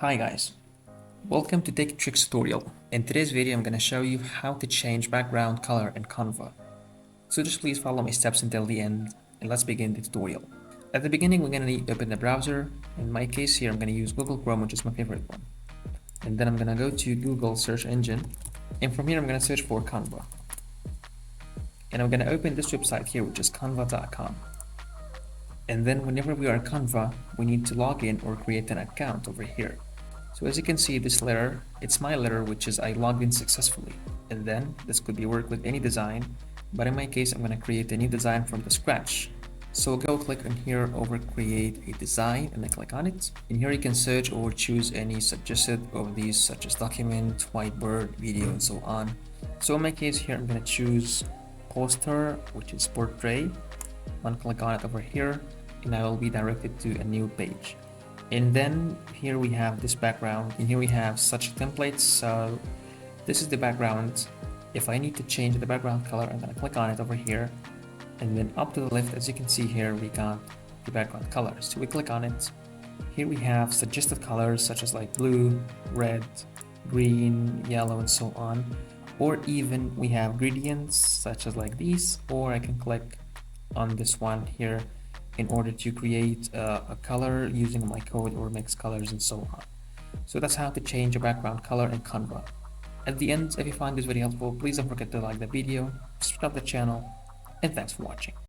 Hi guys, welcome to Tech Tricks tutorial. In today's video I'm going to show you how to change background color in Canva. So just please follow my steps until the end and let's begin the tutorial. At the beginning we're going to need to open the browser. In my case here I'm going to use Google Chrome, which is my favorite one. And then I'm going to go to Google search engine, and from here I'm going to search for Canva. And I'm going to open this website here, which is canva.com. And then whenever we are in Canva, we need to log in or create an account over here. So as you can see, this letter, it's my letter, which is I logged in successfully. And then this could be work with any design, but in my case, I'm going to create a new design from the scratch. So go click on here over create a design and then click on it. And here you can search or choose any suggested of these, such as document, whiteboard, video, and so on. So in my case here, I'm going to choose poster, which is portrait. I'm going to click on it over here, and I will be directed to a new page. And then here we have this background, and here we have such templates. So this is the background. If I need to change the background color, I'm going to click on it over here, and then up to the left, as you can see here, we got the background colors. So we click on it. Here we have suggested colors such as like blue, red, green, yellow, and so on. Or even we have gradients such as like these, or I can click on this one here in order to create a color using my code or mix colors and so on. So that's how to change a background color in Canva. At the end, if you find this video helpful, please don't forget to like the video, subscribe to the channel, and thanks for watching.